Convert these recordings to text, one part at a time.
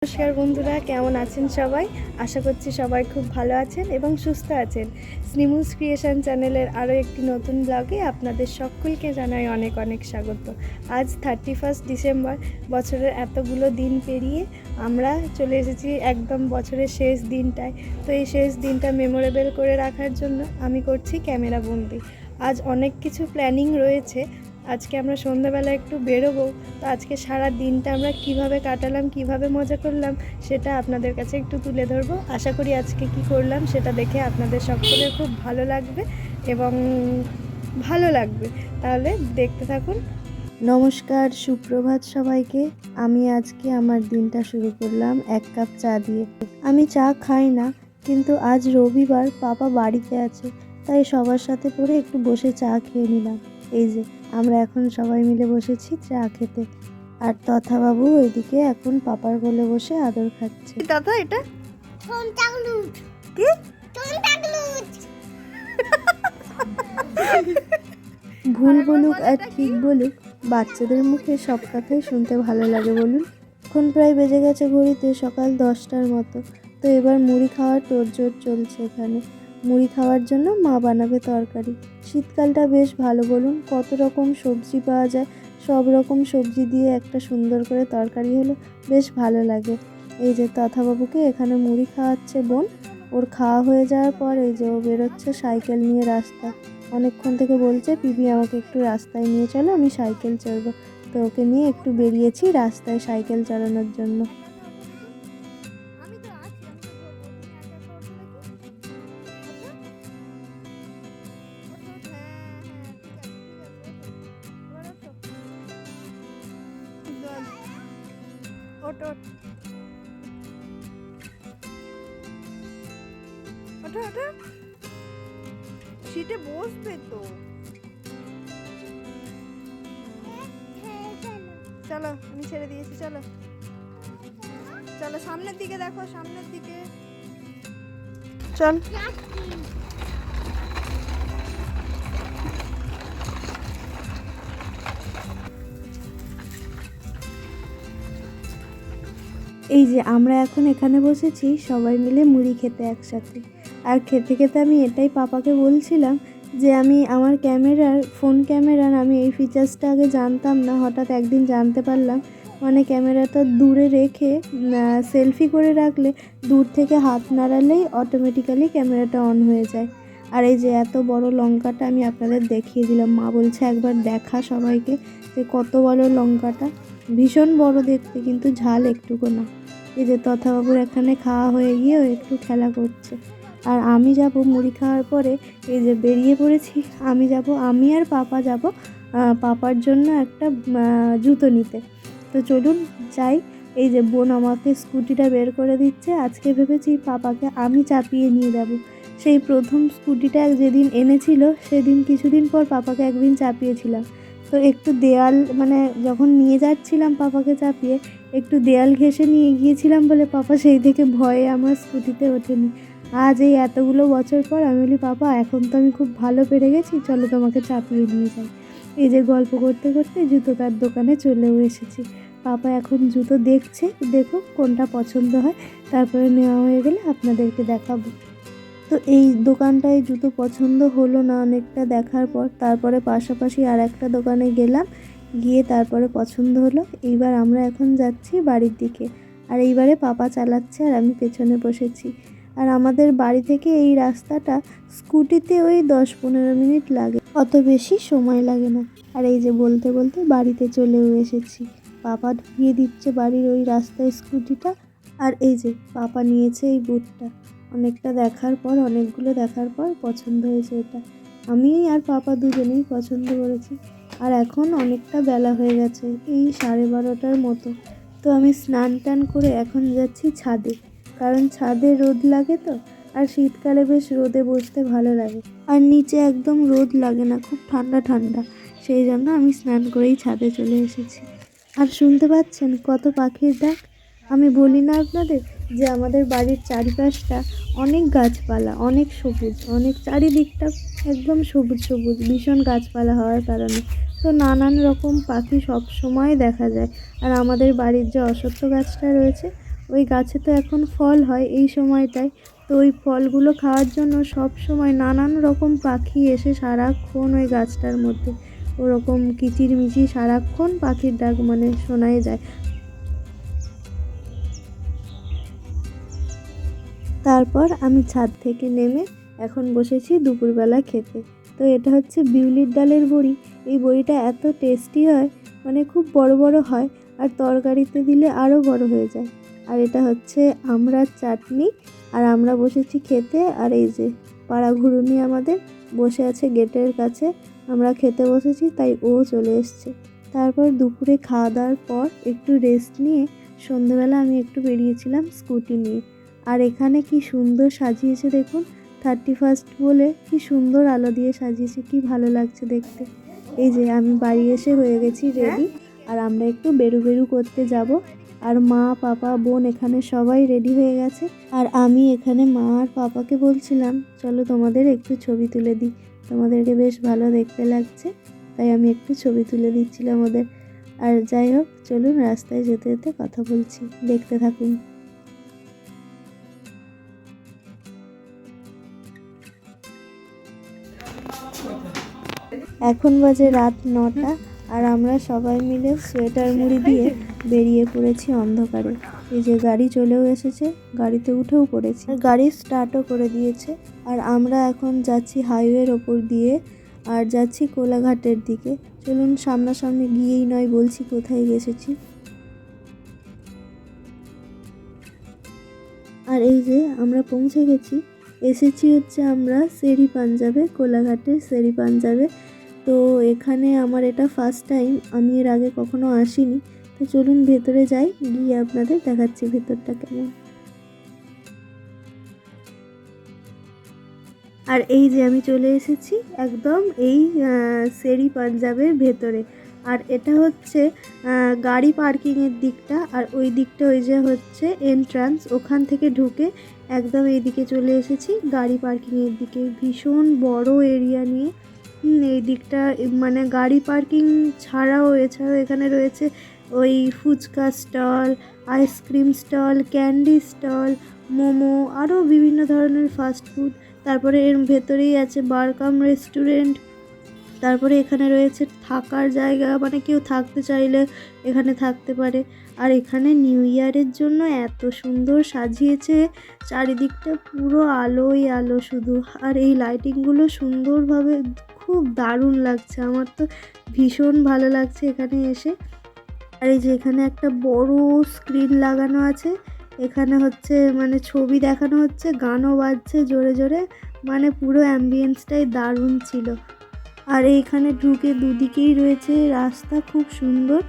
নমস্কার বন্ধুরা, কেমন আছেন সবাই? আশা করছি সবাই খুব ভালো আছেন এবং সুস্থ আছেন। স্নিমুস ক্রিয়েশন চ্যানেলের আরও একটি নতুন ব্লগে আপনাদের সকলকে জানাই অনেক অনেক স্বাগত। আজ 31 ডিসেম্বর, বছরের এতগুলো দিন পেরিয়ে আমরা চলে এসেছি একদম বছরের শেষ দিনটায়। তো এই শেষ দিনটা মেমোরেবল করে রাখার জন্য আমি করছি ক্যামেরা বন্দি। আজ অনেক কিছু প্ল্যানিং রয়েছে। আজকে আমরা সন্ধ্যাবেলা একটু বেরোবো। তো আজকে সারা দিনটা আমরা কিভাবে কাটালাম, কিভাবে মজা করলাম, সেটা আপনাদের কাছে একটু তুলে ধরবো। আশা করি আজকে কি করলাম সেটা দেখে আপনাদের সকলের খুব ভালো লাগবে এবং তাহলে দেখতে থাকুন। নমস্কার, সুপ্রভাত সবাইকে। আমি আজকে আমার দিনটা শুরু করলাম এক কাপ চা দিয়ে। আমি চা খাই না, কিন্তু আজ রবিবার, পাপা বাড়িতে আছে, তাই সবার সাথে করে একটু বসে চা খেয়ে নিলাম। এই যে আমরা এখন সবাই মিলে বসেছি চা খেতে, আর তথা বাবু ওইদিকে এখন পাপার কোলে বসে আদর খাচ্ছে। দাদা এটা কি? ভুল বলুক আর ঠিক বলুক, বাচ্চাদের মুখে সব কথাই শুনতে ভালো লাগে বলুন। এখন প্রায় বেজে গেছে ঘড়িতে সকাল 10টার মতো। তো এবার মুড়ি খাওয়ার তোড়জোড় চলছে এখানে। মুড়ি খাওয়ার জন্য মা বানাবে তরকারি। শীতকালটা বেশ ভালো বলুন, কত রকম সবজি পাওয়া যায়। সব রকম সবজি দিয়ে একটা সুন্দর করে তরকারি হলো বেশ ভালো লাগে। এই যে তথাবাবুকে এখানে মুড়ি খাওয়াচ্ছে বোন। ওর খাওয়া হয়ে যাওয়ার পর এই যে ও বেরোচ্ছে সাইকেল নিয়ে রাস্তায়। অনেকক্ষণ থেকে বলছে পিবি আমাকে একটু রাস্তায় নিয়ে চলো, আমি সাইকেল চড়বো। তো ওকে নিয়ে একটু বেরিয়েছি রাস্তায় সাইকেল চালানোর জন্য। ওঠো ওঠো ওঠো, সিটে বসবে তো। চলো, আমি ছেড়ে দিয়েছি, চলো চলো সামনের দিকে, দেখো সামনের দিকে চল। এই যে আমরা এখন এখানে বসেছি সবাই মিলে মুড়ি খেতে একসাথে। আর খেতে খেতে আমি এটাই পাপাকে বলছিলাম যে আমি আমার ফোন ক্যামেরার আমি এই ফিচার্সটা আগে জানতাম না, হঠাৎ একদিন জানতে পারলাম। মানে ক্যামেরাটা দূরে রেখে সেলফি করে রাখলে দূর থেকে হাত নাড়ালেই অটোমেটিক্যালি ক্যামেরাটা অন হয়ে যায়। আর এই যে এত বড় লঙ্কাটা আমি আপনাদের দেখিয়ে দিলাম। মা বলছে একবার দেখা সবাইকে যে কত বড় লঙ্কাটা, ভীষণ বড় দেখতে, কিন্তু ঝাল একটুকু না। এই যে তথাবাবুর এখানে খাওয়া হয়ে গিয়ে ও একটু খেলা করছে। আর আমি যাব মুড়ি খাওয়ার পরে, এই যে বেরিয়ে পড়েছি। আমি আর পাপা যাব পাপার জন্য একটা জুতো নিতে। তো চলুন যাই। এই যে বোন আমাকে স্কুটিটা বের করে দিচ্ছে। আজকে ভেবেছি পাপাকে আমি চাপিয়ে নিয়ে যাব। সেই প্রথম স্কুটিটা যেদিন এনেছিল সেদিন কিছুদিন পর পাপাকে একদিন চাপিয়েছিলাম। তো একটু দেয়াল, মানে যখন নিয়ে যাচ্ছিলাম পাপাকে চাপিয়ে একটু দেয়াল ঘেঁষে নিয়ে গিয়েছিলাম বলে পাপা সেই থেকে ভয়ে আমার স্কুটিতে ওঠেনি। আজ এই এতগুলো বছর পর আমি বলি পাপা এখন তো আমি খুব ভালো পেরে গেছি, চলো তোমাকে চাপিয়ে নিয়ে যাই। এই যে গল্প করতে করতে জুতোটার দোকানে চলেও এসেছি। পাপা এখন জুতো দেখছে, দেখো কোনটা পছন্দ হয়, তারপরে নেওয়া হয়ে গেলে আপনাদেরকে দেখাবো। তো এই দোকানটায় জুতো পছন্দ হলো না অনেকটা দেখার পর, তারপরে পাশাপাশি আর একটা দোকানে গেলাম, গিয়ে তারপরে পছন্দ হলো। এইবার আমরা এখন যাচ্ছি বাড়ির দিকে। আর এইবারে পাপা চালাচ্ছে আর আমি পেছনে বসেছি। আর আমাদের বাড়ি থেকে এই রাস্তাটা স্কুটিতে ওই 10-15 মিনিট লাগে, অত বেশি সময় লাগে না। আর এই যে বলতে বলতে বাড়িতে চলেও এসেছি। পাপা ঢুকিয়ে দিচ্ছে বাড়ির ওই রাস্তায় স্কুটিটা। আর এই যে পাপা নিয়েছে এই বুটটা। অনেকগুলো দেখার পর পছন্দ হয়েছে এটা। আমি আর পাপা দুজনেই পছন্দ করেছি। আর এখন অনেকটা বেলা হয়ে গেছে, এই 12:30টার মতো। তো আমি স্নান টান করে এখন যাচ্ছি ছাদে, কারণ ছাদে রোদ লাগে তো। আর শীতকালে বেশ রোদে বসতে ভালো লাগে, আর নিচে একদম রোদ লাগে না, খুব ঠান্ডা ঠান্ডা। সেই জন্য আমি স্নান করেই ছাদে চলে এসেছি। আর শুনতে পাচ্ছেন কত পাখির ডাক। আমি বলি না আপনাদের যে আমাদের বাড়ির চারিপাশটা অনেক গাছপালা, অনেক সবুজ, অনেক চারিদিকটা একদম সবুজ সবুজ, ভীষণ গাছপালা হওয়ার কারণে তো নানান রকম পাখি সব সময় দেখা যায়। আর আমাদের বাড়ির যে অশ্বত্থ গাছটা রয়েছে ওই গাছে তো এখন ফল হয় এই সময়টায়, তো ওই ফলগুলো খাওয়ার জন্য সব সময় নানান রকম পাখি এসে সারাক্ষণ ওই গাছটার মধ্যে ওরকম কিচিরমিচির সারাক্ষণ পাখির ডাক মানে শোনাই যায়। তারপর আমি ছাদ থেকে নেমে এখন বসেছি দুপুরবেলা খেতে। তো এটা হচ্ছে বিউলির ডালের বড়ি। এই বড়িটা এত টেস্টি হয়, মানে খুব বড় বড় হয়, আর তরকারিতে দিলে আরও বড় হয়ে যায়। আর এটা হচ্ছে আমড়ার চাটনি, আর আমরা বসেছি খেতে। আর এই যে পাড়া ঘুরুনি আমাদের বসে আছে গেটের কাছে, আমরা খেতে বসেছি তাই ও চলে এসছে। তারপর দুপুরে খাওয়া দাওয়ার পর একটু রেস্ট নিয়ে সন্ধেবেলা আমি একটু বেরিয়েছিলাম স্কুটি নিয়ে। আর এখানে কি সুন্দর সাজিয়েছে দেখুন, 31st বলে কি সুন্দর আলো দিয়ে সাজিয়েছে, কি ভালো লাগছে দেখতে। এই যে আমি বাড়ি এসে হয়ে গেছি রেডি, আর আমরা একটু বেরু বেরু করতে যাব। আর মা পাপা বোন এখানে সবাই রেডি হয়ে গেছে, আর আমি এখানে মা আর পাপাকে বলছিলাম চলো তোমাদের একটু ছবি তুলে দিই, তোমাদেরকে বেশ ভালো দেখতে লাগছে, তাই আমি একটু ছবি তুলে দিচ্ছিলাম ওদের। আর যাই হোক, চলুন রাস্তায় যেতে যেতে কথা বলছি, দেখতে থাকুন। এখন বাজে রাত 9টা, আর আমরা সবাই মিলে সোয়েটার মুড়ি দিয়ে বেরিয়ে পড়েছি অন্ধকারে। এই যে গাড়ি চলেও এসেছে, গাড়িতে উঠেও পড়েছি, গাড়ি স্টার্টও করে দিয়েছে। আর আমরা এখন যাচ্ছি হাইওয়ের ওপর দিয়ে, আর যাচ্ছি কোলাঘাটের দিকে। চলুন সামনাসামনি গিয়েই নয় বলছি কোথায় এসেছি। আর এই যে আমরা পৌঁছে গেছি, এসেছি হচ্ছে আমরা শেরি পাঞ্জাবে, কোলাঘাটের শেরি পাঞ্জাবে। তো এখানে আমার এটা ফার্স্ট টাইম, আমি এর আগে কখনো আসিনি। তো চলুন ভেতরে যাই, গিয়ে আপনাদের দেখাচ্ছি ভেতরটা কেমন। আর এই যে আমি চলে এসেছি একদম এই শেরি পাঞ্জাবের ভেতরে। আর এটা হচ্ছে গাড়ি পার্কিংয়ের দিকটা, আর ওই দিকটা ওই যে হচ্ছে এন্ট্রান্স, ওখান থেকে ঢুকে একদম এই দিকে চলে এসেছি গাড়ি পার্কিংয়ের দিকে। ভীষণ বড় এরিয়া নিয়ে এই দিকটা, মানে গাড়ি পার্কিং ছাড়াও এছাড়াও এখানে রয়েছে ওই fuchka stall, ice cream stall, candy stall, momo, আরও বিভিন্ন ধরনের ফাস্ট ফুড। তারপরে এর ভেতরেই আছে বারকাম রেস্টুরেন্ট। তারপরে এখানে রয়েছে থাকার জায়গা, মানে কেউ থাকতে চাইলে এখানে থাকতে পারে। আর এখানে নিউ ইয়ারের জন্য এত সুন্দর সাজিয়েছে, চারিদিকটা পুরো আলোই আলো শুধু। আর এই লাইটিংগুলো সুন্দরভাবে, খুব দারুণ লাগছে, আমার তো ভীষণ ভালো লাগছে এখানে এসে। আর এই যে এখানে একটা বড় স্ক্রিন লাগানো আছে, এখানে হচ্ছে মানে ছবি দেখানো হচ্ছে, গানও বাজছে জোরে জোরে, মানে পুরো অ্যাম্বিয়েন্সটাই দারুণ ছিল। আর এইখানে ঢুকে দুদিকেই রয়েছে রাস্তা, খুব সুন্দর।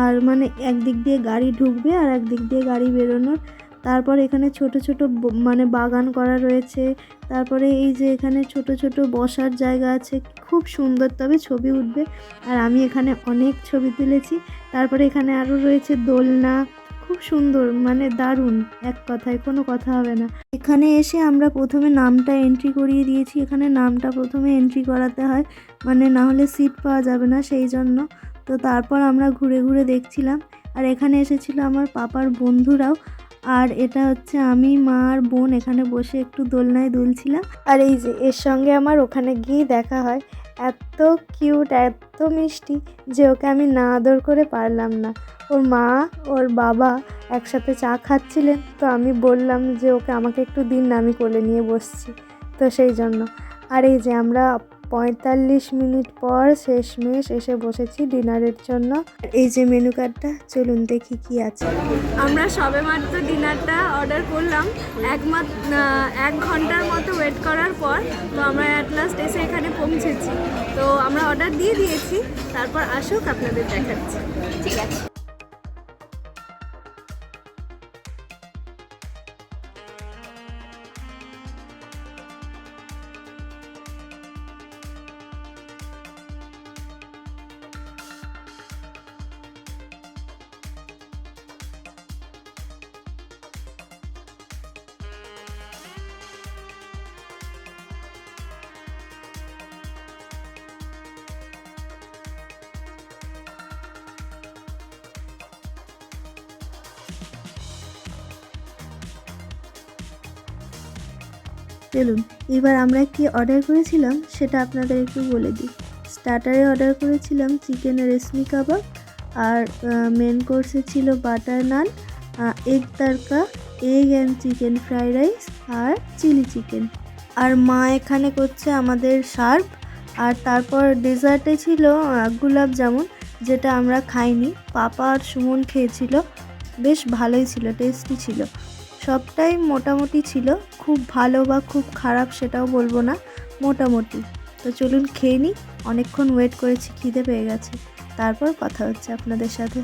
আর মানে একদিক দিয়ে গাড়ি ঢুকবে আর একদিক দিয়ে গাড়ি বেরোনোর। তারপর এখানে ছোট ছোট মানে বাগান করা রয়েছে। তারপরে এই যে এখানে ছোট ছোট বসার জায়গা আছে, খুব সুন্দর, তবে ছবি উঠবে। আর আমি এখানে অনেক ছবি তুলেছি। তারপরে এখানে আরও রয়েছে দোলনা, খুব সুন্দর, মানে দারুণ, এক কথায় কোনো কথা হবে না। এখানে এসে আমরা প্রথমে নামটা এন্ট্রি করিয়ে দিয়েছি, এখানে নামটা প্রথমে এন্ট্রি করাতে হয়, মানে না হলে সিট পাওয়া যাবে না, সেই জন্য। তো তারপর আমরা ঘুরে ঘুরে দেখছিলাম। আর এখানে এসেছিল আমার পাপার বন্ধুরাও। আর এটা হচ্ছে আমি, মা আর বোন এখানে বসে একটু দোলনায় দুলছিলাম। আর এই যে এর সঙ্গে আমার ওখানে গিয়ে দেখা হয়, এত কিউট, এত মিষ্টি যে ওকে আমি না আদর করে পারলাম না। ওর মা ওর বাবা একসাথে চা খাচ্ছিলেন, তো আমি বললাম যে ওকে আমাকে একটু দিন না, আমি কোলে নিয়ে বসছি, তো সেই জন্য। আর এই যে আমরা 45 মিনিট পর শেষমেশ এসে বসেছি ডিনারের জন্য। এই যে মেনু কার্ডটা, চলুন দেখি কি আছে। আমরা সবেমাত্র ডিনারটা অর্ডার করলাম, 1 ঘন্টার মতো ওয়েট করার পর। তো আমরা অ্যাট লাস্ট এসে এখানে পৌঁছেছি। তো আমরা অর্ডার দিয়ে দিয়েছি, তারপর আসুক আপনাদের দেখাচ্ছি। ঠিক আছে। চলুন এবার আমরা কি অর্ডার করেছিলাম সেটা আপনাদের একটু বলে দিই। স্টার্টারে অর্ডার করেছিলাম চিকেন রেশমি কাবাব, আর মেন কোর্সে ছিল butter naan, egg tarka, egg and chicken fried rice আর চিলি চিকেন। আর মা এখানে করছে আমাদের সার্ভ। আর তারপর ডেজার্টে ছিল গুলাব জামুন, যেটা আমরা খাইনি, পাপা আর সুমন খেয়েছিল। বেশ ভালোই ছিল, টেস্টি ছিল, সবটাই মোটামুটি ছিল। খুব ভালো বা খুব খারাপ সেটাও বলবো না, মোটামুটি। তো চলুন খেয়ে নিই, অনেকক্ষণ ওয়েট করেছি, খিদে পেয়ে গেছে। তারপর কথা হচ্ছে আপনাদের সাথে।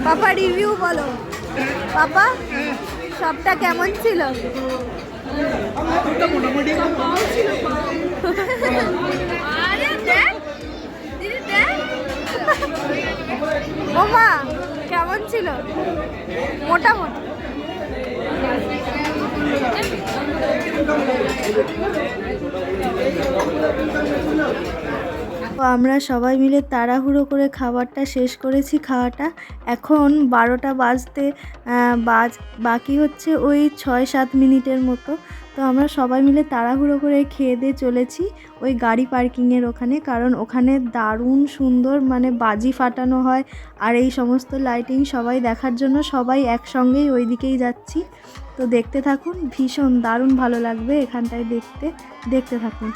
পাপা রিভিউ বলো। পাপা সবটা কেমন ছিল? আরে দেখ, দিদি দেখ। ওমা কেমন ছিল? মোটামুটি। তো আমরা সবাই মিলে তাড়াহুড়ো করে খাবারটা শেষ করেছি। খাওয়াটা এখন 12টা বাজতে বাকি হচ্ছে ওই 6-7 মিনিটের মতো। তো আমরা সবাই মিলে তাড়াহুড়ো করে খেয়ে দিয়ে চলেছি ওই গাড়ি পার্কিংয়ের ওখানে, কারণ ওখানে দারুণ সুন্দর মানে বাজি ফাটানো হয় আর এই সমস্ত লাইটিং সবাই দেখার জন্য সবাই একসঙ্গেই ওই দিকেই যাচ্ছি। তো দেখতে থাকুন, ভীষণ দারুণ ভালো লাগবে এখানটায় দেখতে থাকুন।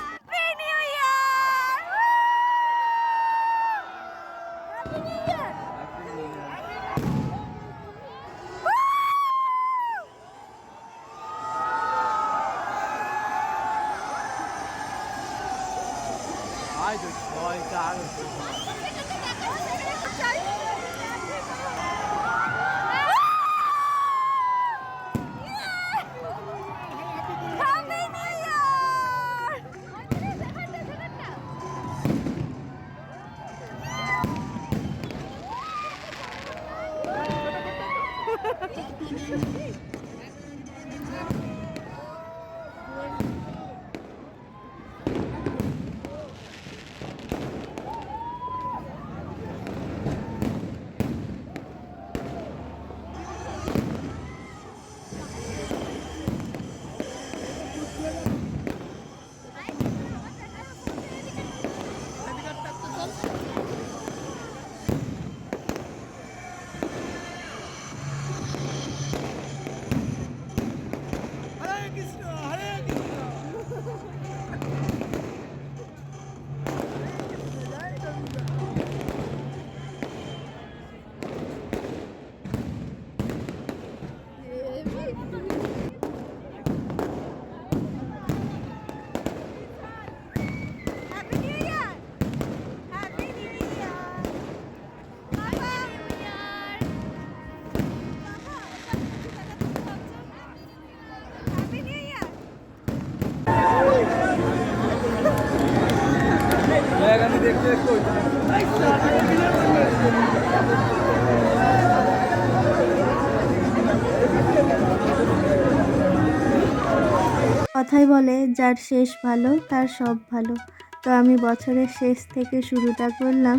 কথাই বলে যার শেষ ভালো তার সব ভালো। তো আমি বছরের শেষ থেকে শুরুটা করলাম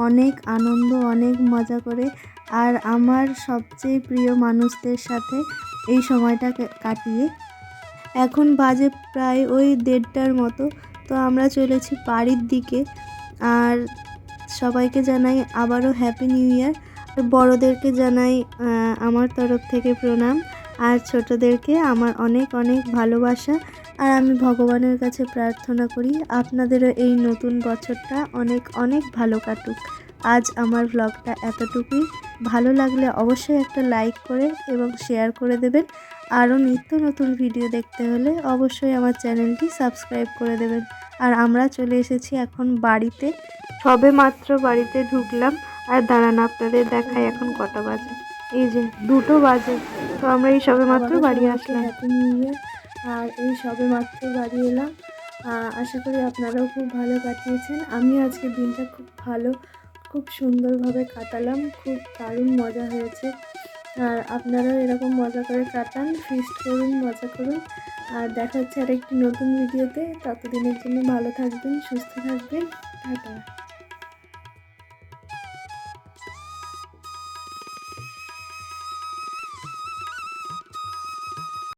অনেক আনন্দ, অনেক মজা করে, আর আমার সবচেয়ে প্রিয় মানুষদের সাথে এই সময়টা কাটিয়ে। এখন বাজে প্রায় ওই 1:30টার মতো। তো আমরা চলেছি বাড়ির দিকে। আর সবাইকে জানাই আবারও হ্যাপি নিউ ইয়ার। বড়োদেরকে জানাই আমার তরফ থেকে প্রণাম, আর ছোটোদেরকে আমার অনেক অনেক ভালোবাসা। আর আমি ভগবানের কাছে প্রার্থনা করি আপনাদেরও এই নতুন বছরটা অনেক অনেক ভালো কাটুক। আজ আমার ভ্লগটা এতটুকুই। ভালো লাগলে অবশ্যই একটা লাইক করে এবং শেয়ার করে দেবেন। আরও নিত্য নতুন ভিডিও দেখতে হলে অবশ্যই আমার চ্যানেলটি সাবস্ক্রাইব করে দেবেন। আর আমরা চলে এসেছি এখন বাড়িতে, সবে মাত্র বাড়িতে ঢুকলাম। আর দাঁড়ান আপনাদের দেখাই এখন কটা বাজে, এই যে 2টো বাজে। তো আমরা এই সবে মাত্র বাড়ি আসলাম। Happy new year. আর এই সবে মাত্র বাড়ি এলাম। আশা করি আপনারাও খুব ভালো কাটিয়েছেন। আমিও আজকে দিনটা খুব ভালো, খুব সুন্দরভাবে কাটালাম, খুব দারুণ মজা হয়েছে। আর আপনারাও এরকম মজা করে কাটান, ফিস্ট করুন, মজা করুন। আর দেখা হচ্ছে আরেকটি নতুন ভিডিওতে। ততদিনের জন্য ভালো থাকবেন, সুস্থ থাকবেন। টাটা।